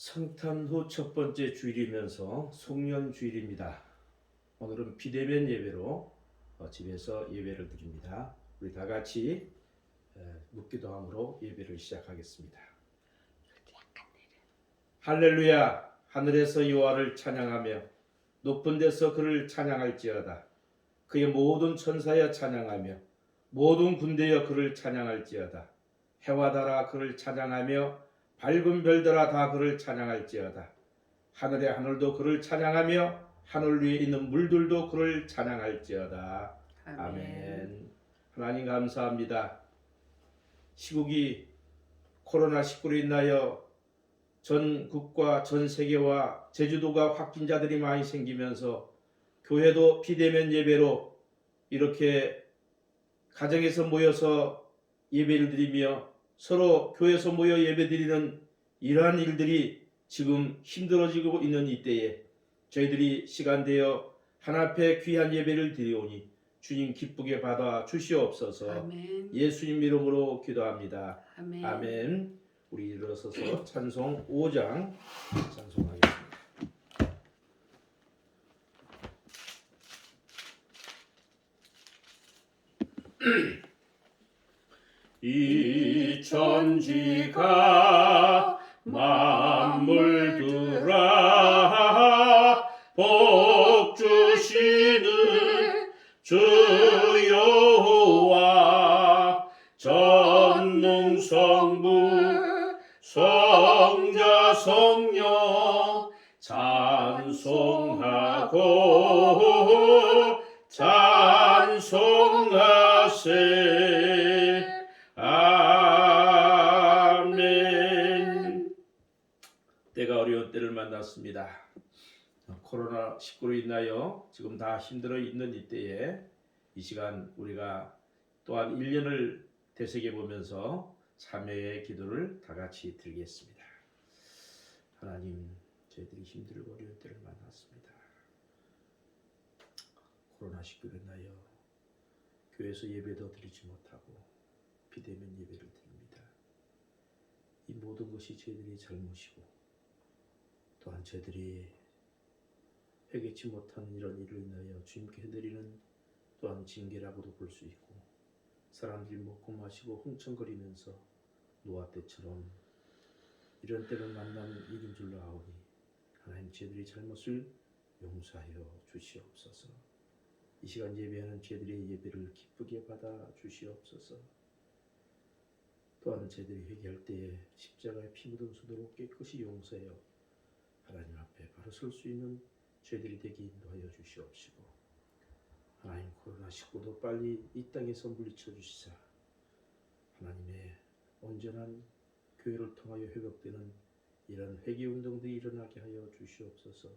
성탄 후 첫 번째 주일이면서 송년 주일입니다. 오늘은 비대면 예배로 집에서 예배를 드립니다. 우리 다 같이 묵기도함으로 예배를 시작하겠습니다. 할렐루야! 하늘에서 여호와를 찬양하며 높은 데서 그를 찬양할지어다. 그의 모든 천사여 찬양하며 모든 군대여 그를 찬양할지어다. 해와 달아 그를 찬양하며 밝은 별들아 다 그를 찬양할지어다. 하늘의 하늘도 그를 찬양하며 하늘 위에 있는 물들도 그를 찬양할지어다. 아멘. 하나님 감사합니다. 시국이 코로나19로 인하여 전국과 전 세계와 제주도가 확진자들이 많이 생기면서 교회도 비대면 예배로 이렇게 가정에서 모여서 예배를 드리며 서로 교회에서 모여 예배드리는 이러한 일들이 지금 힘들어지고 있는 이때에 저희들이 시간 되어 하나 앞에 귀한 예배를 드리오니 주님 기쁘게 받아 주시옵소서. 아멘. 예수님 이름으로 기도합니다. 아멘. 아멘. 우리 일어서서 찬송 5장 찬송하겠습니다. 이 천지가 만물들아 복 주시는 주 여호와 전능성부 성자 성령 찬송하고 찬송하세. 아멘. 때가 어려운 때를 만났습니다. 코로나19로 인하여 지금 다 힘들어 있는 이때에 이 시간 우리가 또한 1년을 되새겨 보면서 참회의 기도를 다 같이 드리겠습니다. 하나님, 저희들이 힘들고 어려운 때를 만났습니다. 코로나19로 인하여 교회에서 예배도 드리지 못하고 비대면 예배를 드립니다. 이 모든 것이 저희들이 잘못이고 또한 저희들이 회개치 못하는 이런 일로 인하여 주님께 해드리는 또한 징계라고도 볼 수 있고 사람들이 먹고 마시고 흥청거리면서 노아 때처럼 이런 때를 만나는 일인 줄로 아오니 하나님 저희들이 잘못을 용서하여 주시옵소서. 이 시간 예배하는 저희들의 예배를 기쁘게 받아 주시옵소서. 또한 저희들이 회개할 때에 십자가의 피 묻은 손으로 깨끗이 용서하여 하나님 앞에 바로 설 수 있는 저희들이 되게 인도하여 주시옵시고 하나님 코로나19도 빨리 이 땅에서 물리쳐 주시사 하나님의 온전한 교회를 통하여 회복되는 이런 회개운동들이 일어나게 하여 주시옵소서.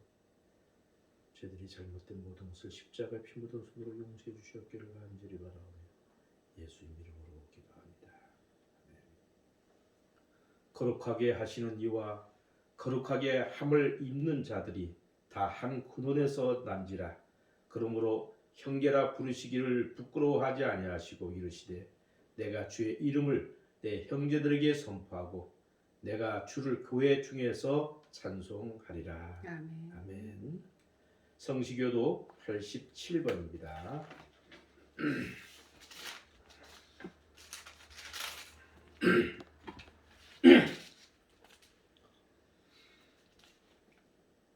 저희들이 잘못된 모든 것을 십자가의 피 묻은 손으로 용서해 주시옵기를 간절히 바라오며 예수님 이름으로 기도합니다. 아멘. 거룩하게 하시는 이와 거룩하게 함을 입는 자들이 다 한 근원에서 난지라. 그러므로 형제라 부르시기를 부끄러워하지 아니하시고 이르시되 내가 주의 이름을 내 형제들에게 선포하고 내가 주를 교회 중에서 찬송하리라. 아멘. 아멘. 성시교도 87번입니다.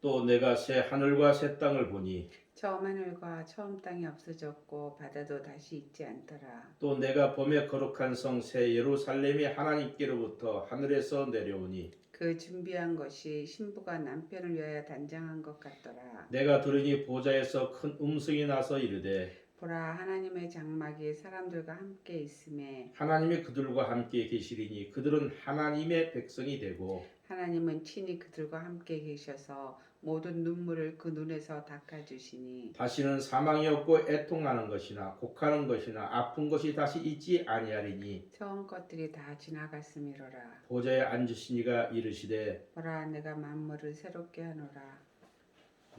또 내가 새 하늘과 새 땅을 보니 처음 하늘과 처음 땅이 없어졌고 바다도 다시 있지 않더라. 또 내가 봄에 거룩한 성 새 예루살렘이 하나님께로부터 하늘에서 내려오니 그 준비한 것이 신부가 남편을 위하여 단장한 것 같더라. 내가 들으니 보좌에서 큰 음성이 나서 이르되 보라, 하나님의 장막이 사람들과 함께 있음에 하나님이 그들과 함께 계시리니 그들은 하나님의 백성이 되고 하나님은 친히 그들과 함께 계셔서 모든 눈물을 그 눈에서 닦아주시니 다시는 사망이 없고 애통하는 것이나 곡하는 것이나 아픈 것이 다시 있지 아니하리니 처음 것들이 다 지나갔음이로라. 보좌에 앉으신 이가 이르시되 보라, 내가 만물을 새롭게 하노라.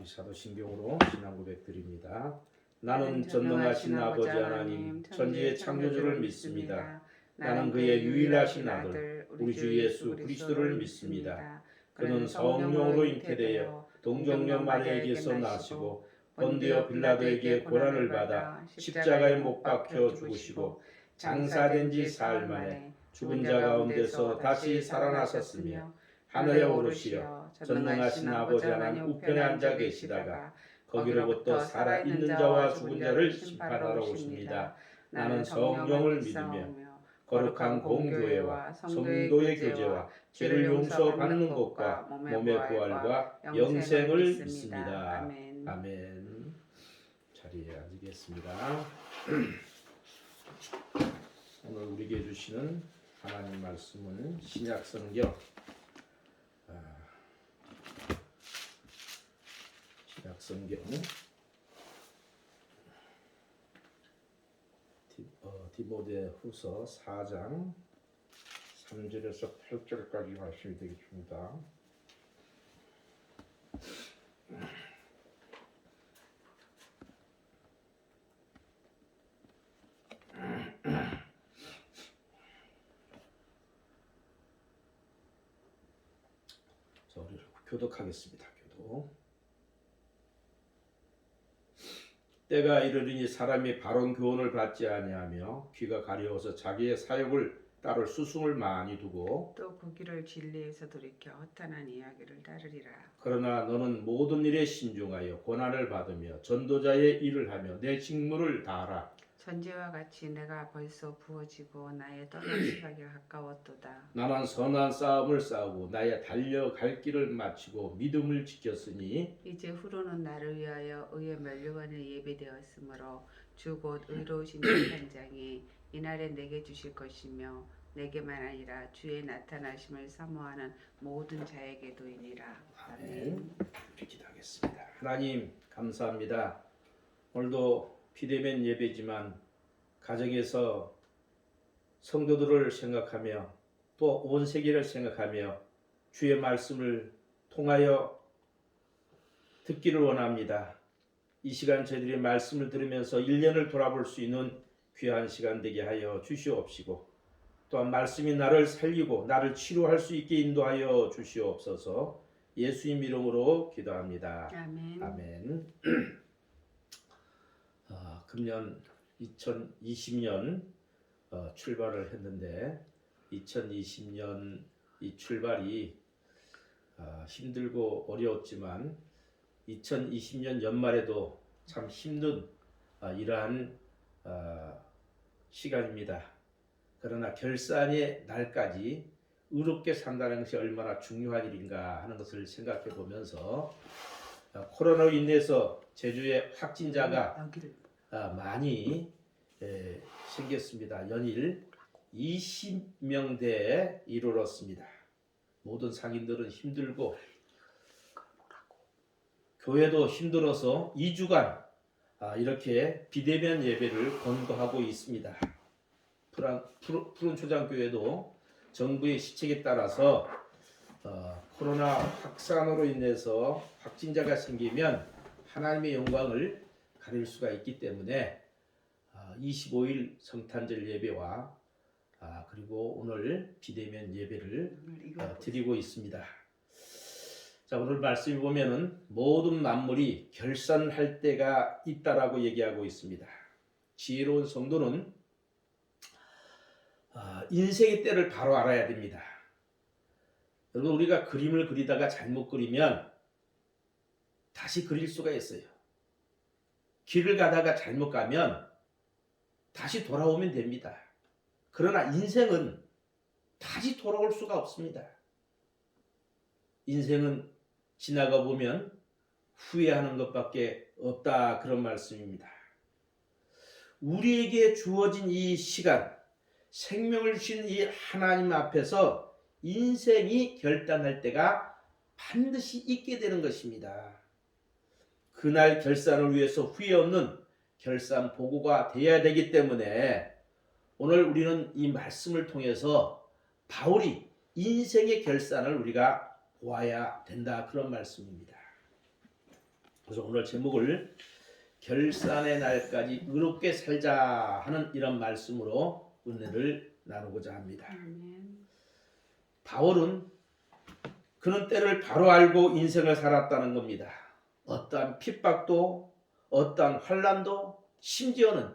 이 사도신경으로 신앙 고백 드립니다. 나는 전능하신 아버지 하나님 천지의 창조주를 믿습니다. 나는 그의 유일하신 아들 우리 주 예수 그리스도를 믿습니다. 그는 성령으로 잉태되어 동정녀 마리아에게서 나시고 본디오 빌라도에게 고난을 받아 십자가에 못 박혀 죽으시고 장사된 지 사흘 만에 죽은 자 가운데서 다시 살아나셨으며 하늘에 오르시어 전능하신 아버지 하나님 우편에 앉아 계시다가 거기로부터 살아있는 자와 죽은 자를 심판하러 오십니다. 나는 성령을 믿으며 거룩한 공교회와 성도의 교제와 죄를 용서받는 것과 몸의 부활과 영생을 믿습니다. 아멘. 자리에 앉으겠습니다. 오늘 우리에게 주시는 하나님 말씀은 신약성경 디모데후서 4장 3절에서 8절까지 말씀이 되겠습니다. 자, 우리 교독하겠습니다. 교독. 때가 이르리니 사람이 바른 교훈을 받지 아니하며 귀가 가려워서 자기의 사욕을 따를 수승을 많이 두고 또 그 길을 진리에서 돌이켜 허탄한 이야기를 따르리라. 그러나 너는 모든 일에 신중하여 고난을 받으며 전도자의 일을 하며 내 직무를 다하라. 전제와 같이 내가 벌써 부어지고 나의 떠날 시각이 가까웠도다. 나는 선한 싸움을 싸우고 나의 달려갈 길을 마치고 믿음을 지켰으니 이제 후로는 나를 위하여 의의 면류관에 예비되었으므로 주 곧 의로우신 재판장이 이날에 내게 주실 것이며 내게만 아니라 주의 나타나심을 사모하는 모든 자에게도이니라. 아멘. 기도하겠습니다. 하나님 감사합니다. 오늘도 비대면 예배지만 가정에서 성도들을 생각하며 또 온 세계를 생각하며 주의 말씀을 통하여 듣기를 원합니다. 이 시간 저희들이 말씀을 들으면서 1년을 돌아볼 수 있는 귀한 시간 되게 하여 주시옵시고 또한 말씀이 나를 살리고 나를 치료할 수 있게 인도하여 주시옵소서. 예수님 이름으로 기도합니다. 아멘. 아멘. 금년 2020년 출발을 했는데 2020년 이 출발이 힘들고 어려웠지만 2020년 연말에도 참 힘든 이러한 시간입니다. 그러나 결산의 날까지 의롭게 산다는 것이 얼마나 중요한 일인가 하는 것을 생각해 보면서 코로나로 인해서 제주에 확진자가 많이 생겼습니다. 연일 20명대에 이르렀습니다. 모든 상인들은 힘들고 교회도 힘들어서 2주간 이렇게 비대면 예배를 권고하고 있습니다. 푸른 초장교회도 정부의 시책에 따라서 코로나 확산으로 인해서 확진자가 생기면 하나님의 영광을 가릴 수가 있기 때문에 25일 성탄절 예배와 그리고 오늘 비대면 예배를 드리고 있습니다. 자, 오늘 말씀을 보면은 모든 만물이 결산할 때가 있다라고 얘기하고 있습니다. 지혜로운 성도는 인생의 때를 바로 알아야 됩니다. 여러분, 우리가 그림을 그리다가 잘못 그리면 다시 그릴 수가 있어요. 길을 가다가 잘못 가면 다시 돌아오면 됩니다. 그러나 인생은 다시 돌아올 수가 없습니다. 인생은 지나가 보면 후회하는 것밖에 없다, 그런 말씀입니다. 우리에게 주어진 이 시간, 생명을 주신 이 하나님 앞에서 인생이 결단할 때가 반드시 있게 되는 것입니다. 그날 결산을 위해서 후회 없는 결산 보고가 되어야 되기 때문에 오늘 우리는 이 말씀을 통해서 바울이 인생의 결산을 우리가 보아야 된다, 그런 말씀입니다. 그래서 오늘 제목을 결산의 날까지 의롭게 살자 하는 이런 말씀으로 은혜를 나누고자 합니다. 바울은 그는 때를 바로 알고 인생을 살았다는 겁니다. 어떠한 핍박도 어떠한 환난도 심지어는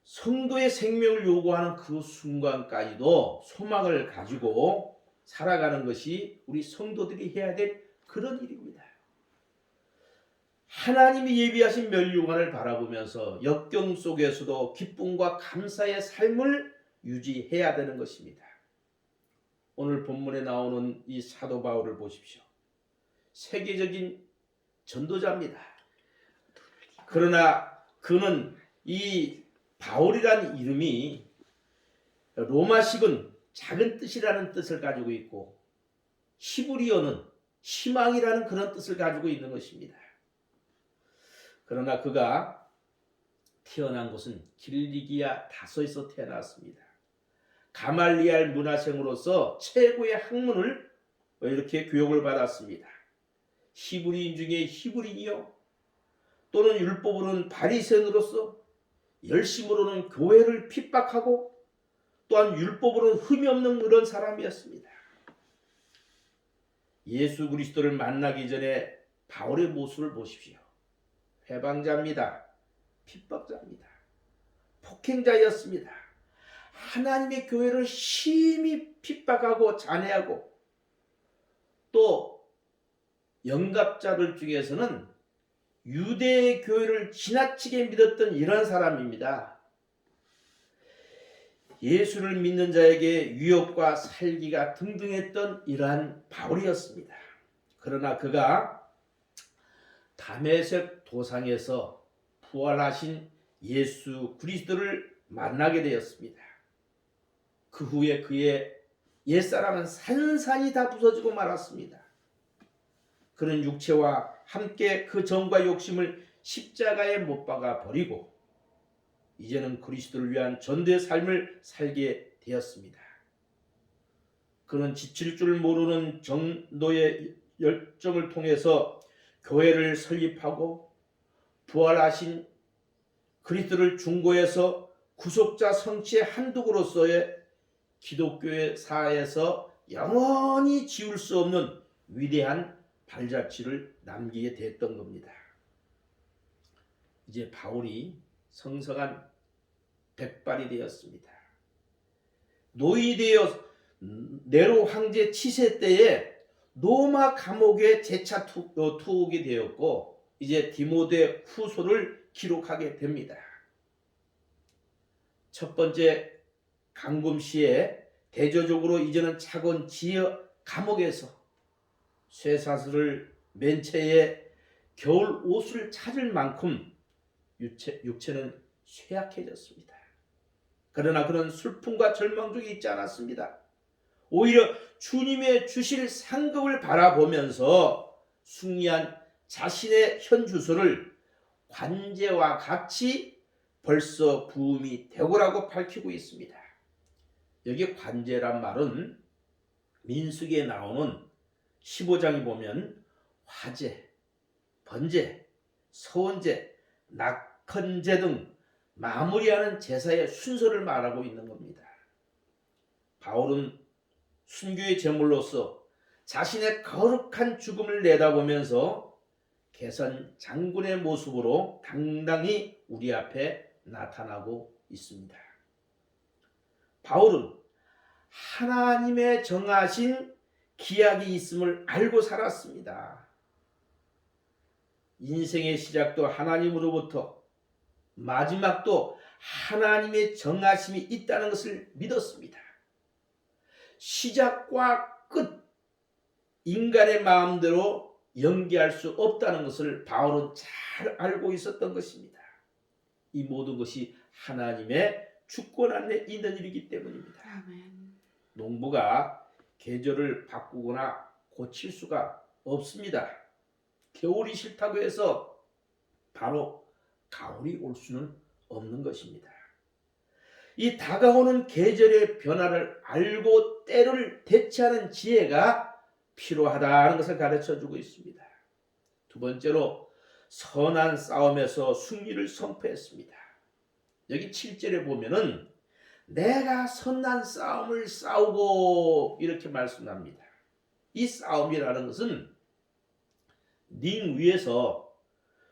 성도의 생명을 요구하는 그 순간까지도 소망을 가지고 살아가는 것이 우리 성도들이 해야 될 그런 일입니다. 하나님이 예비하신 멸류관을 바라보면서 역경 속에서도 기쁨과 감사의 삶을 유지해야 되는 것입니다. 오늘 본문에 나오는 이 사도 바울을 보십시오. 세계적인 전도자입니다. 그러나 그는 이 바울이라는 이름이 로마식은 작은 뜻이라는 뜻을 가지고 있고 히브리어는 희망이라는 그런 뜻을 가지고 있는 것입니다. 그러나 그가 태어난 곳은 길리기아 다소에서 태어났습니다. 가말리알 문화생으로서 최고의 학문을 이렇게 교육을 받았습니다. 히브리인 중에 히브리인이요, 또는 율법으로는 바리새인으로서, 열심으로는 교회를 핍박하고, 또한 율법으로는 흠이 없는 그런 사람이었습니다. 예수 그리스도를 만나기 전에 바울의 모습을 보십시오. 회방자입니다. 핍박자입니다. 폭행자였습니다. 하나님의 교회를 심히 핍박하고 잔해하고, 또 영갑자들 중에서는 유대의 교회를 지나치게 믿었던 이런 사람입니다. 예수를 믿는 자에게 유혹과 살기가 등등했던 이러한 바울이었습니다. 그러나 그가 다메섹 도상에서 부활하신 예수 그리스도를 만나게 되었습니다. 그 후에 그의 옛사람은 산산이 다 부서지고 말았습니다. 그는 육체와 함께 그 정과 욕심을 십자가에 못 박아 버리고 이제는 그리스도를 위한 전도의 삶을 살게 되었습니다. 그는 지칠 줄 모르는 전도의 열정을 통해서 교회를 설립하고 부활하신 그리스도를 중고해서 구속자 성취의 한독으로서의 기독교의 사에서 영원히 지울 수 없는 위대한 발자취를 남기게 됐던 겁니다. 이제 바울이 성성한 백발이 되었습니다. 노이되어 네로 황제 치세 때에 로마 감옥에 재차 투옥이 되었고 이제 디모데 후서를 기록하게 됩니다. 첫 번째 강금 시에 대조적으로 이제는 차건 지하 감옥에서 쇠사슬을 맨 채에 겨울 옷을 찾을 만큼 육체는 쇠약해졌습니다. 그러나 그는 슬픔과 절망 중에 있지 않았습니다. 오히려 주님의 주실 상급을 바라보면서 승리한 자신의 현 주소를 관제와 같이 벌써 부음이 되고라고 밝히고 있습니다. 여기 관제란 말은 민수기에 나오는 15장에 보면 화제, 번제, 서원제, 낙헌제 등 마무리하는 제사의 순서를 말하고 있는 겁니다. 바울은 순교의 제물로서 자신의 거룩한 죽음을 내다보면서 개선 장군의 모습으로 당당히 우리 앞에 나타나고 있습니다. 바울은 하나님의 정하신 기약이 있음을 알고 살았습니다. 인생의 시작도 하나님으로부터 마지막도 하나님의 정하심이 있다는 것을 믿었습니다. 시작과 끝, 인간의 마음대로 연기할 수 없다는 것을 바울은 잘 알고 있었던 것입니다. 이 모든 것이 하나님의 주권 안에 있는 일이기 때문입니다. 아멘. 농부가 계절을 바꾸거나 고칠 수가 없습니다. 겨울이 싫다고 해서 바로 가을이 올 수는 없는 것입니다. 이 다가오는 계절의 변화를 알고 때를 대체하는 지혜가 필요하다는 것을 가르쳐주고 있습니다. 두 번째로 선한 싸움에서 승리를 선포했습니다. 여기 7절에 보면은 내가 선한 싸움을 싸우고 이렇게 말씀합니다. 이 싸움이라는 것은 링 위에서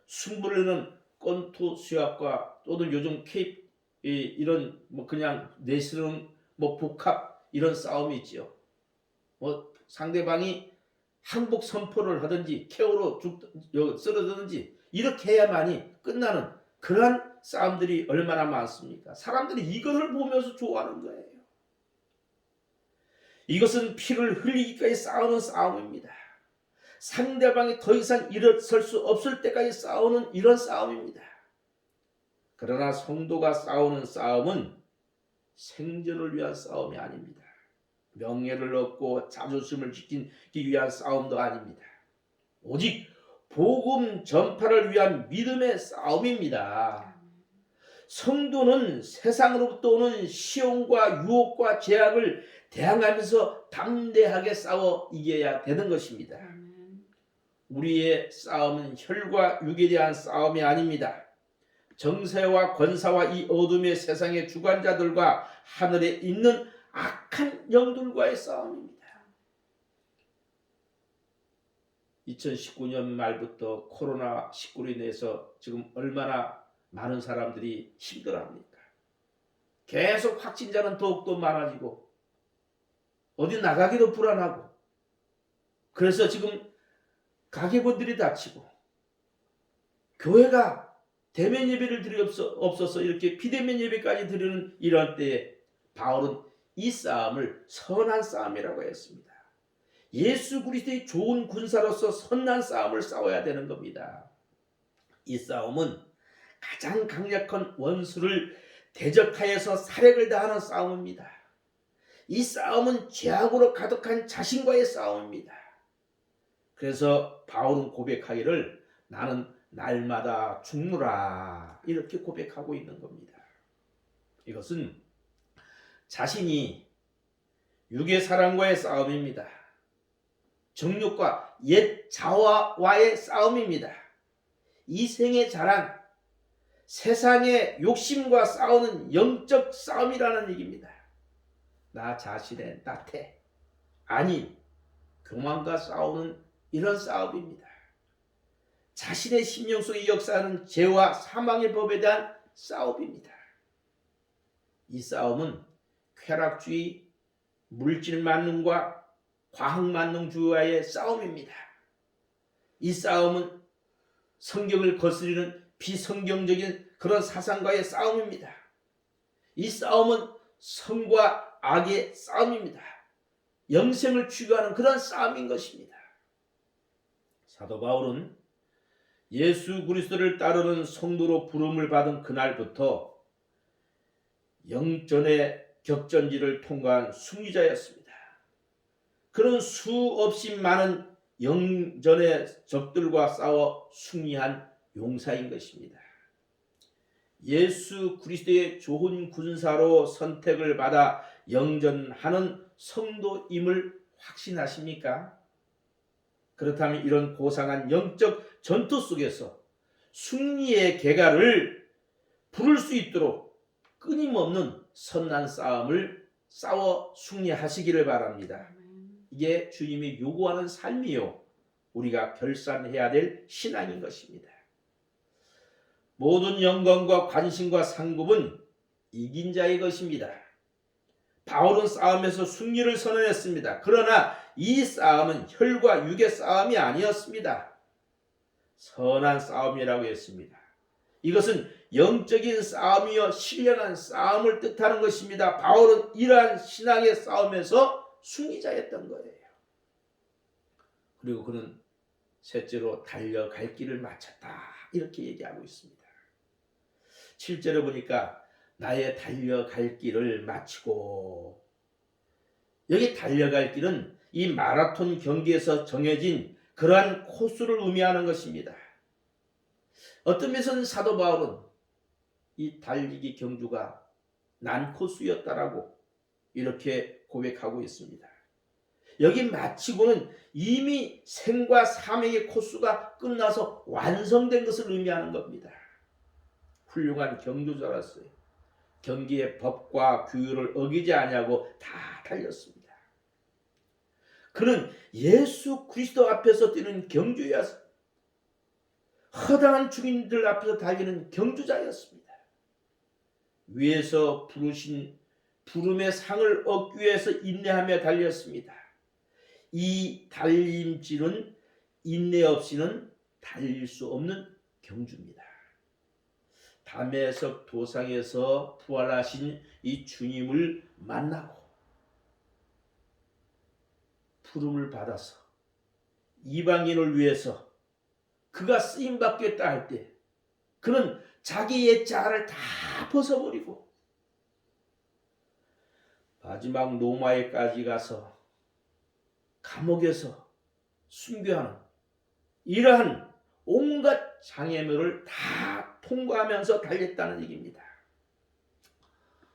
승부르는 권투 시합과 또는 요즘 K 이런 뭐 그냥 내스는 뭐 복합 이런 싸움이 있지요. 뭐 상대방이 항복 선포를 하든지 KO로 쓰러지든지 이렇게 해야만이 끝나는 그러한 싸움들이 얼마나 많습니까? 사람들이 이것을 보면서 좋아하는 거예요. 이것은 피를 흘리기까지 싸우는 싸움입니다. 상대방이 더 이상 일어설 수 없을 때까지 싸우는 이런 싸움입니다. 그러나 성도가 싸우는 싸움은 생존을 위한 싸움이 아닙니다. 명예를 얻고 자존심을 지키기 위한 싸움도 아닙니다. 오직 복음 전파를 위한 믿음의 싸움입니다. 성도는 세상으로부터 오는 시험과 유혹과 제약을 대항하면서 담대하게 싸워 이겨야 되는 것입니다. 우리의 싸움은 혈과 육에 대한 싸움이 아닙니다. 정세와 권사와 이 어둠의 세상의 주관자들과 하늘에 있는 악한 영들과의 싸움입니다. 2019년 말부터 코로나19로 인해서 지금 얼마나 많은 사람들이 힘들어합니까? 계속 확진자는 더욱더 많아지고 어디 나가기도 불안하고 그래서 지금 가게분들이 닫히고 교회가 대면 예배를 드릴 없어서 이렇게 비대면 예배까지 드리는 이런 때에 바울은 이 싸움을 선한 싸움이라고 했습니다. 예수 그리스도의 좋은 군사로서 선한 싸움을 싸워야 되는 겁니다. 이 싸움은 가장 강력한 원수를 대적하여서 살해를 다하는 싸움입니다. 이 싸움은 죄악으로 가득한 자신과의 싸움입니다. 그래서 바울은 고백하기를 나는 날마다 죽노라 이렇게 고백하고 있는 겁니다. 이것은 자신이 육의 사랑과의 싸움입니다. 정욕과 옛 자아와의 싸움입니다. 이 생의 자랑, 세상의 욕심과 싸우는 영적 싸움이라는 얘기입니다. 나 자신의 나태, 아닌 교만과 싸우는 이런 싸움입니다. 자신의 심령 속에 역사하는 죄와 사망의 법에 대한 싸움입니다. 이 싸움은 쾌락주의, 물질 만능과 과학 만능주의와의 싸움입니다. 이 싸움은 성경을 거스리는 비성경적인 그런 사상과의 싸움입니다. 이 싸움은 선과 악의 싸움입니다. 영생을 추구하는 그런 싸움인 것입니다. 사도 바울은 예수 그리스도를 따르는 성도로 부름을 받은 그날부터 영전의 격전지를 통과한 승리자였습니다. 그런 수없이 많은 영전의 적들과 싸워 승리한 용사인 것입니다. 예수 그리스도의 좋은 군사로 선택을 받아 영전하는 성도임을 확신하십니까? 그렇다면 이런 고상한 영적 전투 속에서 승리의 계가를 부를 수 있도록 끊임없는 선한 싸움을 싸워 승리하시기를 바랍니다. 이게 주님이 요구하는 삶이요, 우리가 결산해야 될 신앙인 것입니다. 모든 영광과 관심과 상급은 이긴 자의 것입니다. 바울은 싸움에서 승리를 선언했습니다. 그러나 이 싸움은 혈과 육의 싸움이 아니었습니다. 선한 싸움이라고 했습니다. 이것은 영적인 싸움이요 신령한 싸움을 뜻하는 것입니다. 바울은 이러한 신앙의 싸움에서 승리자였던 거예요. 그리고 그는 셋째로 달려갈 길을 마쳤다 이렇게 얘기하고 있습니다. 7절에 보니까 나의 달려갈 길을 마치고, 여기 달려갈 길은 이 마라톤 경기에서 정해진 그러한 코스를 의미하는 것입니다. 어떤 면에서는 사도 바울은 이 달리기 경주가 난코스였다라고 이렇게 고백하고 있습니다. 여기 마치고는 이미 생과 사명의 코스가 끝나서 완성된 것을 의미하는 겁니다. 훌륭한 경주자였어요. 경기의 법과 규율을 어기지 아니하고 다 달렸습니다. 그는 예수 그리스도 앞에서 뛰는 경주였습니다. 허다한 중인들 앞에서 달리는 경주자였습니다. 위에서 부르신 부름의 상을 얻기 위해서 인내하며 달렸습니다. 이 달림질은 인내 없이는 달릴 수 없는 경주입니다. 담에석 도상에서 부활하신 이 주님을 만나고 부름을 받아서 이방인을 위해서 그가 쓰임받겠다 할 때 그는 자기의 자아를 다 벗어버리고 마지막 로마에까지 가서 감옥에서 순교하는 이러한 온갖 장애물을 다 통과하면서 달렸다는 얘기입니다.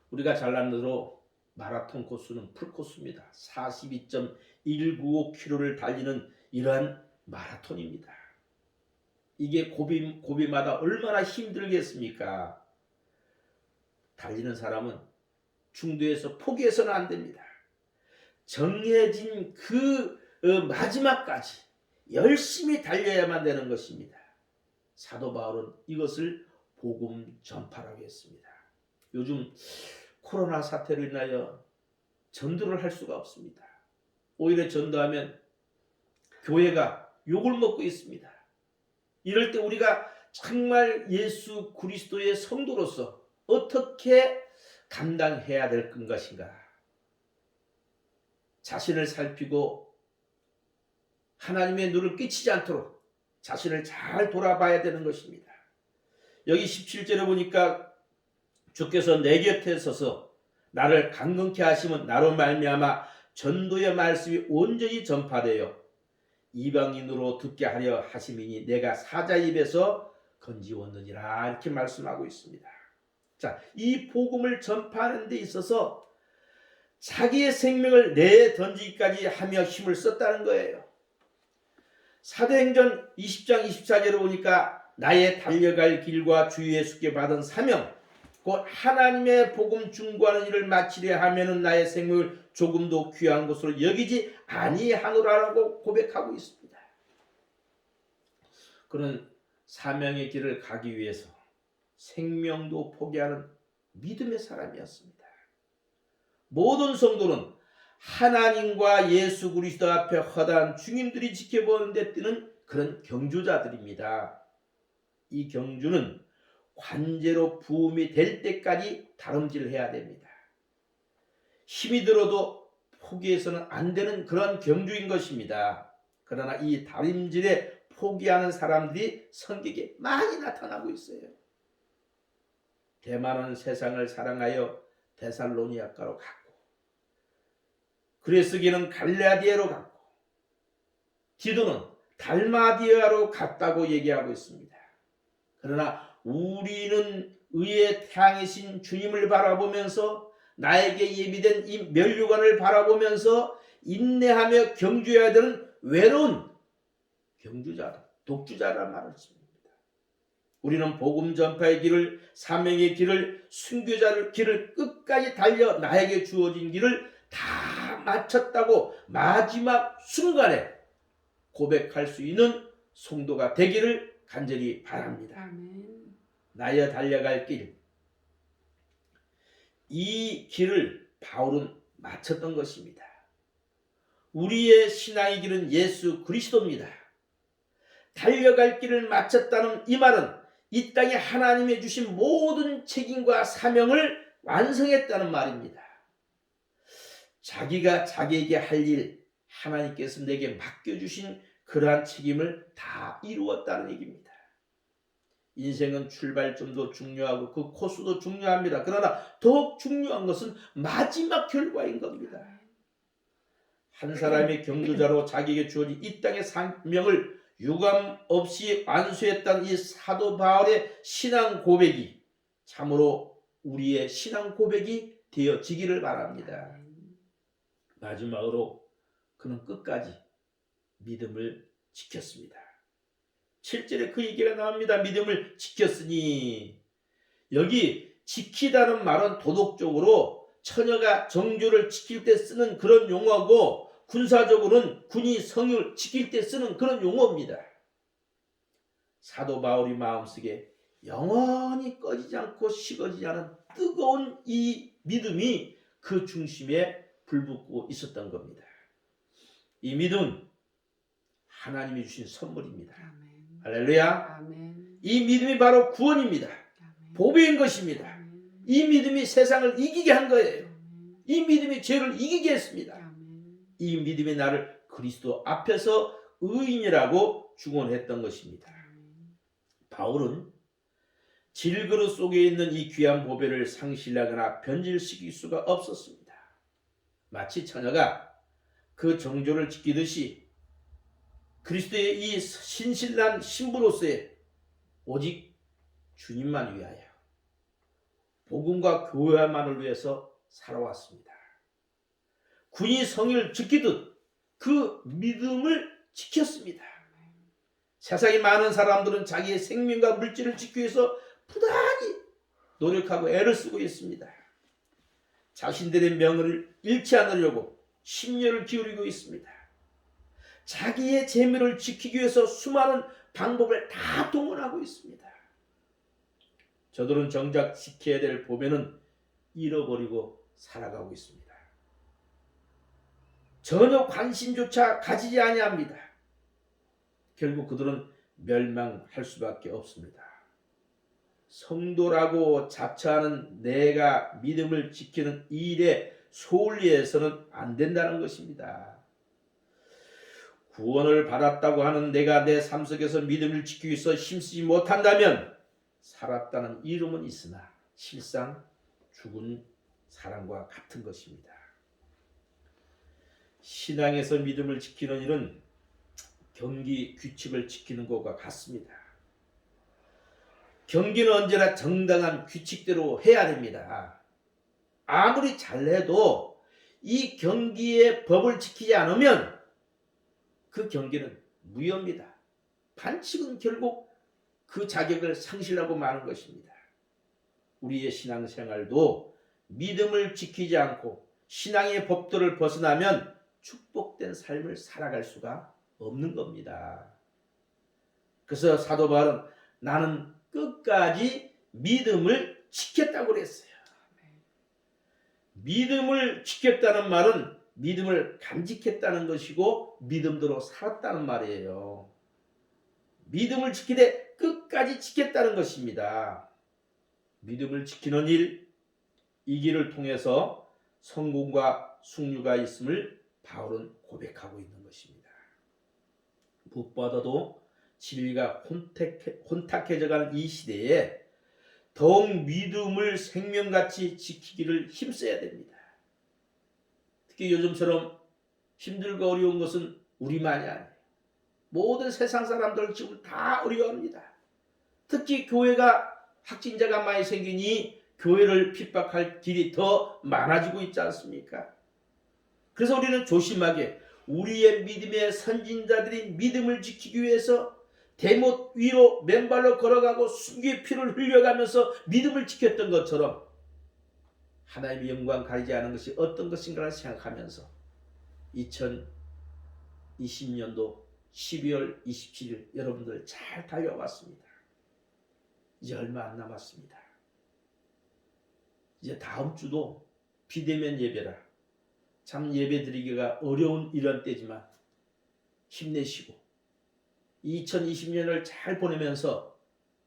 우리가 잘난 대로 마라톤 코스는 풀코스입니다. 42.195km를 달리는 이러한 마라톤입니다. 이게 고비마다 얼마나 힘들겠습니까? 달리는 사람은 중도에서 포기해서는 안 됩니다. 정해진 그 마지막까지 열심히 달려야만 되는 것입니다. 사도 바울은 이것을 복음 전파라고 했습니다. 요즘 코로나 사태로 인하여 전도를 할 수가 없습니다. 오히려 전도하면 교회가 욕을 먹고 있습니다. 이럴 때 우리가 정말 예수 그리스도의 성도로서 어떻게 감당해야 될 것인가? 자신을 살피고 하나님의 눈을 끼치지 않도록 자신을 잘 돌아봐야 되는 것입니다. 여기 17절에 보니까 주께서 내 곁에 서서 나를 강건케 하시면 나로 말미암아 전도의 말씀이 온전히 전파되어 이방인으로 듣게 하려 하심이니 내가 사자 입에서 건지웠느니라 이렇게 말씀하고 있습니다. 자, 이 복음을 전파하는 데 있어서 자기의 생명을 내던지기까지 하며 힘을 썼다는 거예요. 사도행전 20장 24절에 보니까 나의 달려갈 길과 주 예수께 받은 사명 곧 하나님의 복음 중고하는 일을 마치려 하면은 나의 생명을 조금도 귀한 것으로 여기지 아니하노라라고 고백하고 있습니다. 그는 사명의 길을 가기 위해서 생명도 포기하는 믿음의 사람이었습니다. 모든 성도는 하나님과 예수 그리스도 앞에 허다한 중임들이 지켜보는 데 뛰는 그런 경주자들입니다. 이 경주는 관제로 부음이 될 때까지 다름질해야 됩니다. 힘이 들어도 포기해서는 안 되는 그런 경주인 것입니다. 그러나 이 다림질에 포기하는 사람들이 성경에 많이 나타나고 있어요. 대만은 세상을 사랑하여 데살로니아가로 갔고 그레스기는 갈라디아로 갔고 디도는 달마디아로 갔다고 얘기하고 있습니다. 그러나 우리는 의의 태양이신 주님을 바라보면서 나에게 예비된 이 면류관을 바라보면서 인내하며 경주해야 되는 외로운 경주자다, 독주자라 말을 씁니다. 우리는 복음 전파의 길을, 사명의 길을, 순교자의 길을 끝까지 달려 나에게 주어진 길을 다 마쳤다고 마지막 순간에 고백할 수 있는 성도가 되기를 간절히 바랍니다. 아멘. 나여 달려갈 길, 이 길을 바울은 마쳤던 것입니다. 우리의 신앙의 길은 예수 그리스도입니다. 달려갈 길을 마쳤다는 이 말은 이 땅에 하나님이 주신 모든 책임과 사명을 완성했다는 말입니다. 자기가 자기에게 할 일, 하나님께서 내게 맡겨주신 그러한 책임을 다 이루었다는 얘기입니다. 인생은 출발점도 중요하고 그 코스도 중요합니다. 그러나 더욱 중요한 것은 마지막 결과인 겁니다. 한 사람의 경주자로 자기에게 주어진 이 땅의 사명을 유감 없이 완수했던 이 사도 바울의 신앙 고백이 참으로 우리의 신앙 고백이 되어지기를 바랍니다. 마지막으로 그는 끝까지 믿음을 지켰습니다. 7절에 그 얘기가 나옵니다. 믿음을 지켰으니, 여기 지키다는 말은 도덕적으로 처녀가 정조를 지킬 때 쓰는 그런 용어고 군사적으로는 군이 성을 지킬 때 쓰는 그런 용어입니다. 사도 바울이 마음속에 영원히 꺼지지 않고 식어지지 않은 뜨거운 이 믿음이 그 중심에 불붙고 있었던 겁니다. 이 믿음 하나님이 주신 선물입니다. 아멘. 할렐루야. 아멘. 이 믿음이 바로 구원입니다. 아멘. 보배인 것입니다. 아멘. 이 믿음이 세상을 이기게 한 거예요. 아멘. 이 믿음이 죄를 이기게 했습니다. 아멘. 이 믿음이 나를 그리스도 앞에서 의인이라고 주권했던 것입니다. 아멘. 바울은 질그릇 속에 있는 이 귀한 보배를 상실하거나 변질시킬 수가 없었습니다. 마치 처녀가 그 정조를 지키듯이 그리스도의 이 신실한 신부로서의 오직 주님만 위하여 복음과 교회만을 위해서 살아왔습니다. 군이 성을 지키듯 그 믿음을 지켰습니다. 세상에 많은 사람들은 자기의 생명과 물질을 지키기 위해서 부단히 노력하고 애를 쓰고 있습니다. 자신들의 명을 잃지 않으려고 심려를 기울이고 있습니다. 자기의 재물을 지키기 위해서 수많은 방법을 다 동원하고 있습니다. 저들은 정작 지켜야 될 보배는 잃어버리고 살아가고 있습니다. 전혀 관심조차 가지지 아니합니다. 결국 그들은 멸망할 수밖에 없습니다. 성도라고 자처하는 내가 믿음을 지키는 이 일에 소홀히해서는 안 된다는 것입니다. 구원을 받았다고 하는 내가 내 삶 속에서 믿음을 지키기 위해서 힘쓰지 못한다면 살았다는 이름은 있으나 실상 죽은 사람과 같은 것입니다. 신앙에서 믿음을 지키는 일은 경기 규칙을 지키는 것과 같습니다. 경기는 언제나 정당한 규칙대로 해야 됩니다. 아무리 잘해도 이 경기의 법을 지키지 않으면 그 경기는 무효입니다. 반칙은 결국 그 자격을 상실하고 마는 것입니다. 우리의 신앙생활도 믿음을 지키지 않고 신앙의 법도를 벗어나면 축복된 삶을 살아갈 수가 없는 겁니다. 그래서 사도 바울은 나는 끝까지 믿음을 지켰다고 그랬어요. 믿음을 지켰다는 말은 믿음을 간직했다는 것이고 믿음대로 살았다는 말이에요. 믿음을 지키되 끝까지 지켰다는 것입니다. 믿음을 지키는 일, 이 길을 통해서 성공과 승리가 있음을 바울은 고백하고 있는 것입니다. 무엇보다도 진리가 혼탁해져가는 이 시대에 더욱 믿음을 생명같이 지키기를 힘써야 됩니다. 특히 요즘처럼 힘들고 어려운 것은 우리만이 아니에요. 모든 세상 사람들 지금 다 어려워합니다. 특히 교회가 확진자가 많이 생기니 교회를 핍박할 길이 더 많아지고 있지 않습니까? 그래서 우리는 조심하게 우리의 믿음의 선진자들이 믿음을 지키기 위해서 대못 위로 맨발로 걸어가고 순교의 피를 흘려가면서 믿음을 지켰던 것처럼 하나님의 영광 가리지 않은 것이 어떤 것인가를 생각하면서 2020년도 12월 27일 여러분들 잘 달려왔습니다. 이제 얼마 안 남았습니다. 이제 다음 주도 비대면 예배라 참 예배 드리기가 어려운 이런 때지만 힘내시고 2020년을 잘 보내면서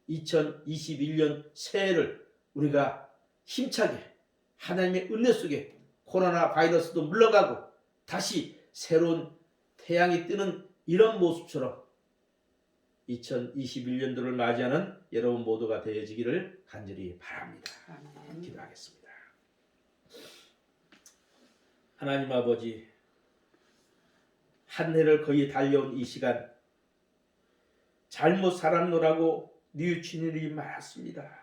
2021년 새해를 우리가 힘차게 하나님의 은혜 속에 코로나 바이러스도 물러가고 다시 새로운 태양이 뜨는 이런 모습처럼 2021년도를 맞이하는 여러분 모두가 되어지기를 간절히 바랍니다. 아멘. 기도하겠습니다. 하나님 아버지, 한 해를 거의 달려온 이 시간 잘못 살았노라고 뉘우치는 일이 많았습니다.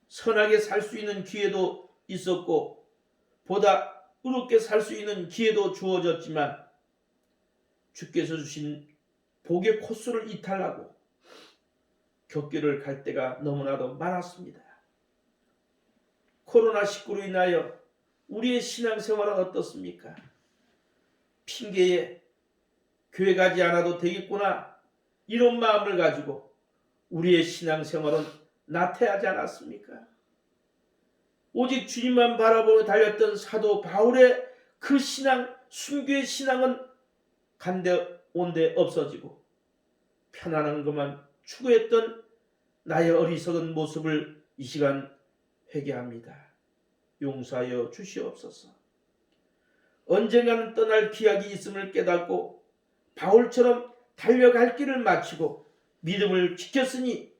선하게 살 수 있는 기회도 있었고 보다 의롭게 살 수 있는 기회도 주어졌지만 주께서 주신 복의 코스를 이탈하고 격길을 갈 때가 너무나도 많았습니다. 코로나19로 인하여 우리의 신앙생활은 어떻습니까? 핑계에 교회 가지 않아도 되겠구나 이런 마음을 가지고 우리의 신앙생활은 나태하지 않았습니까? 오직 주님만 바라보며 달렸던 사도 바울의 그 신앙, 순교의 신앙은 간데 온데 없어지고 편안한 것만 추구했던 나의 어리석은 모습을 이 시간 회개합니다. 용서하여 주시옵소서. 언젠가는 떠날 기약이 있음을 깨닫고 바울처럼 달려갈 길을 마치고 믿음을 지켰으니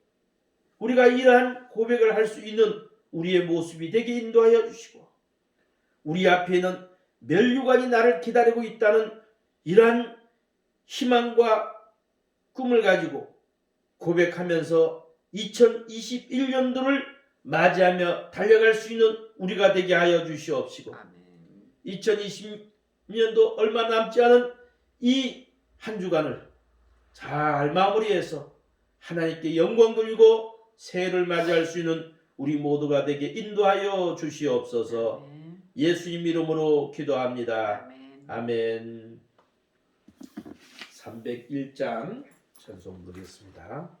우리가 이러한 고백을 할 수 있는 우리의 모습이 되게 인도하여 주시고 우리 앞에는 멸류관이 나를 기다리고 있다는 이러한 희망과 꿈을 가지고 고백하면서 2021년도를 맞이하며 달려갈 수 있는 우리가 되게 하여 주시옵시고 2020년도 얼마 남지 않은 이 한 주간을 잘 마무리해서 하나님께 영광 돌리고 새해를 맞이할 수 있는 우리 모두가 되게 인도하여 주시옵소서. 예수님 이름으로 기도합니다. 아멘. 301장 찬송 부르겠습니다.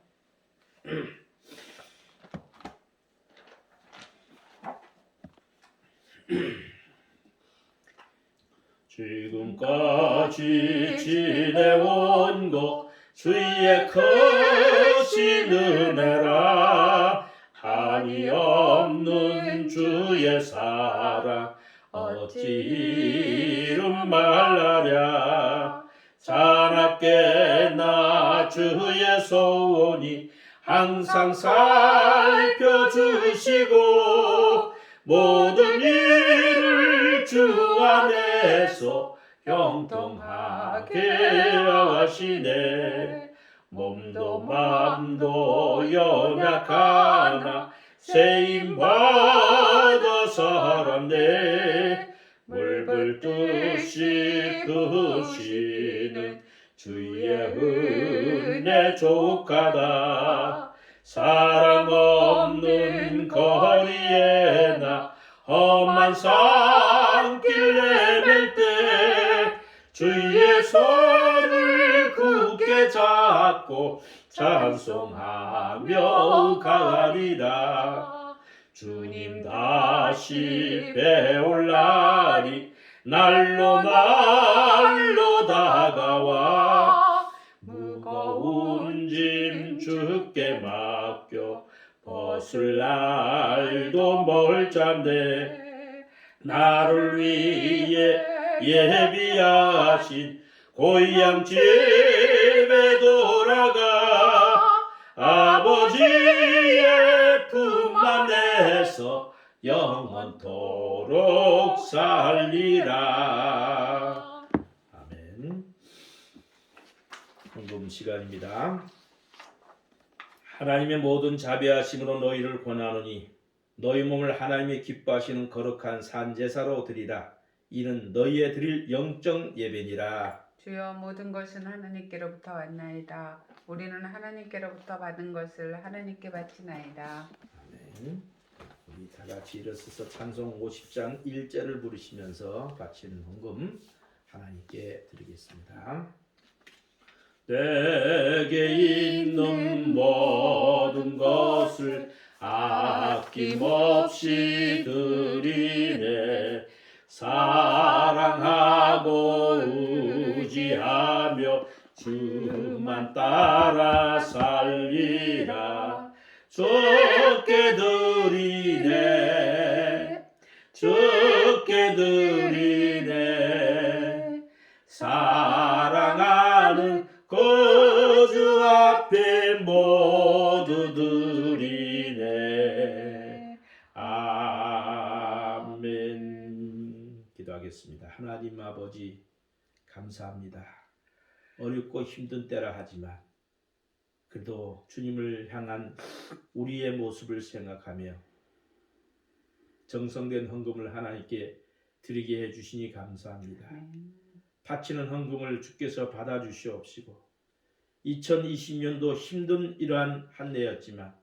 지금까지 지내온 것 주의 크신 은혜라 한이 없는 주의 사랑 어찌 이름 말하랴 자나깨 나 주의 소원이 항상 살펴주시고 모든 일을 주 안에서 형통하게 하시네 몸도 맘도 연약하나 세임받아 살았네 물불 듯이 크시는 주의 은혜 족하다 사랑 없는 거리에 나 험한 산길 내밀 때 주의 손을 굳게 잡고 찬송하며 가리라 주님 다시 배울 날이 날로 다가와 무거운 짐 주께 맡겨 벗을 날도 멀잔데 나를 위해 예비하신 고향 집에 돌아가 아버지의 품 안에서 영원토록 살리라. 아멘. 헌금 시간입니다. 하나님의 모든 자비하심으로 너희를 권하노니 너희 몸을 하나님의 기뻐하시는 거룩한 산제사로 드리라. 이는 너희의 드릴 영적 예배니라. 주여 모든 것은 하나님께로부터 왔나이다. 우리는 하나님께로부터 받은 것을 하나님께 바치나이다. 아멘. 우리 다 같이 일어서서 찬송 50장 1절을 부르시면서 바치는 헌금 하나님께 드리겠습니다. 내게 있는 모든 것을 아낌없이 드리네 사랑하고 의지하며 주만 따라 살리라 주께 드리네 주께 드리네 사랑하는 거주 앞에 모두 드리네. 아멘. 기도하겠습니다. 하나님 아버지 감사합니다. 어렵고 힘든 때라 하지만 그래도 주님을 향한 우리의 모습을 생각하며 정성된 헌금을 하나님께 드리게 해주시니 감사합니다. 바치는 헌금을 주께서 받아주시옵시고 2020년도 힘든 이러한 한 해였지만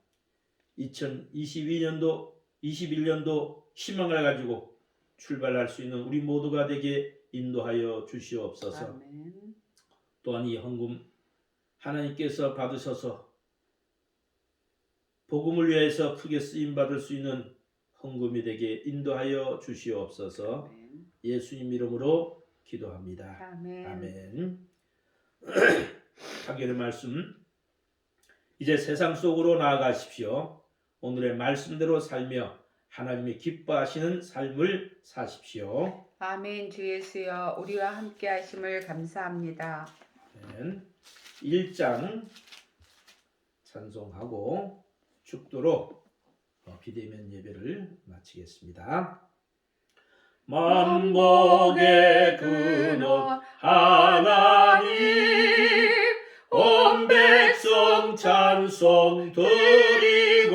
2022년도 21년도 희망을 가지고 출발할 수 있는 우리 모두가 되게 인도하여 주시옵소서. 아멘. 또한 이 헌금 하나님께서 받으셔서 복음을 위해서 크게 쓰임 받을 수 있는 헌금이 되게 인도하여 주시옵소서. 아멘. 예수님 이름으로 기도합니다. 아멘. 아멘. 하늘의 말씀, 이제 세상 속으로 나아가십시오. 오늘의 말씀대로 살며 하나님이 기뻐하시는 삶을 사십시오. 아멘. 주 예수여 우리와 함께 하심을 감사합니다. 아멘. 1장 찬송하고 축도로 비대면 예배를 마치겠습니다. 만복의 근원 하나님, 온 백성 찬송 드리고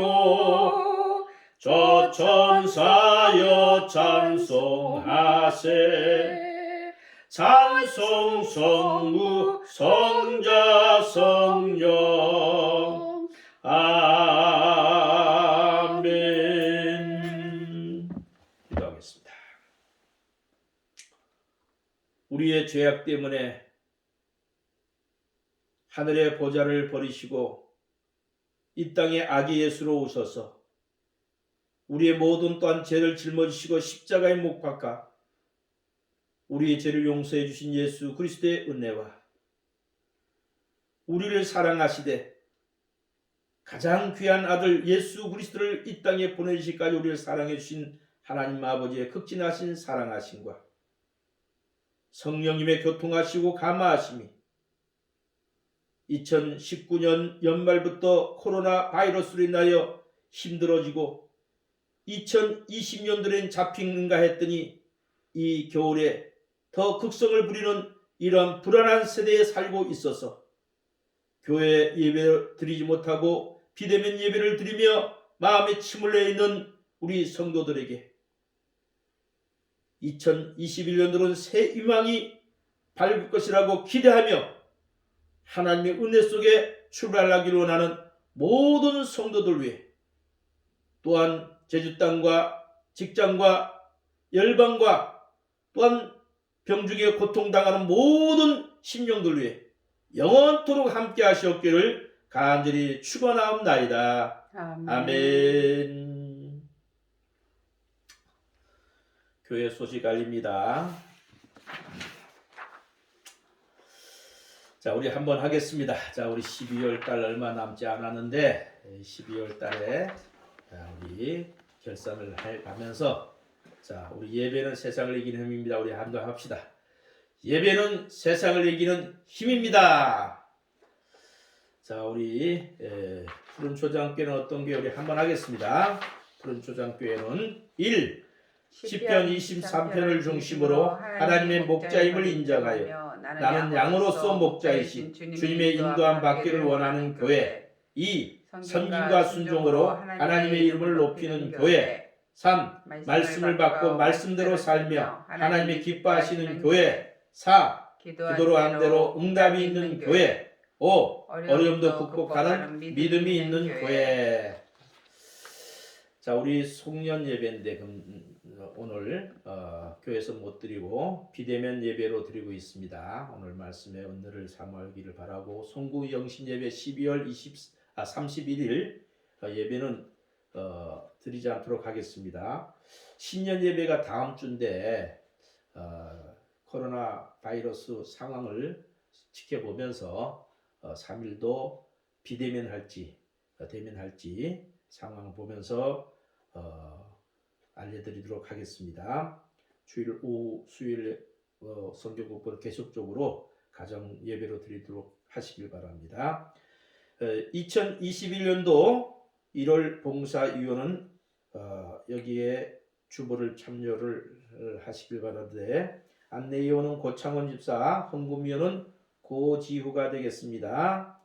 저 천사여 찬송하세. 찬송 성부 성자 성령 아멘. 기도하겠습니다. 우리의 죄악 때문에 하늘의 보좌를 버리시고 이 땅에 아기 예수로 오셔서 우리의 모든 또한 죄를 짊어지시고 십자가에 못 박아 우리의 죄를 용서해 주신 예수 그리스도의 은혜와 우리를 사랑하시되 가장 귀한 아들 예수 그리스도를 이 땅에 보내주시기까지 우리를 사랑해 주신 하나님 아버지의 극진하신 사랑하심과 성령님의 교통하시고 감화하심이 2019년 연말부터 코로나 바이러스로 인하여 힘들어지고 2020년도엔 잡히는가 했더니 이 겨울에 더 극성을 부리는 이런 불안한 세대에 살고 있어서 교회 예배 드리지 못하고 비대면 예배를 드리며 마음에 침을 내어 있는 우리 성도들에게 2021년도는 새 희망이 밝을 것이라고 기대하며 하나님의 은혜 속에 출발하기를 원하는 모든 성도들 위해 또한 제주 땅과 직장과 열방과 또한 병중에 고통당하는 모든 심령들 위해 영원토록 함께 하시옵기를 간절히 축원하옵나이다. 아멘. 교회 소식 알립니다. 자, 우리 한번 하겠습니다. 자, 우리 12월 달 얼마 남지 않았는데 12월 달에 우리 결산을 해가면서 자, 우리 예배는 세상을 이기는 힘입니다. 우리 한번 합시다. 예배는 세상을 이기는 힘입니다. 자, 우리 푸른 초장교회는 어떤 교회 우리 한번 하겠습니다. 푸른 초장교회는 1. 시편 23편을 중심으로 하나님의 목자임을 인정하여 나는 양으로서 목자이신 주님의 인도함 받기를 원하는 교회. 2. 선진과 순종으로 하나님의 이름을 높이는 교회. 3. 말씀을 받고 말씀대로 살며 하나님이 기뻐하시는 교회. 4. 기도로 한 대로 응답이 있는 교회. 5. 어려움도 극복하는 믿음이 있는 교회. 자, 우리 송년 예배인데 오늘 교회에서 못 드리고 비대면 예배로 드리고 있습니다. 오늘 말씀에 은혜를 삼하기를 바라고 송구 영신 예배 12월 31일 예배는 드리지 않도록 하겠습니다. 신년 예배가 다음 주인데 코로나 바이러스 상황을 지켜보면서 3일도 비대면 할지 대면 할지 상황을 보면서 알려드리도록 하겠습니다. 주일 오후 수요일 성경 공부를 계속적으로 가정 예배로 드리도록 하시길 바랍니다. 2021년도 1월 봉사위원은 여기에 주보를 참여를 하시길 바라는데 안내위원은 고창원 집사, 헌금위원은 고지후가 되겠습니다.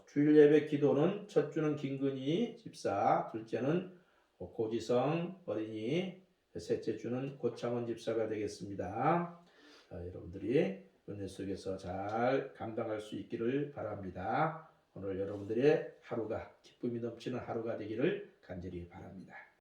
주일 예배 기도는 첫 주는 김근희 집사, 둘째는 고지성 어린이, 셋째 주는 고창원 집사가 되겠습니다. 여러분들이 은혜 속에서 잘 감당할 수 있기를 바랍니다. 오늘 여러분들의 하루가 기쁨이 넘치는 하루가 되기를 간절히 바랍니다.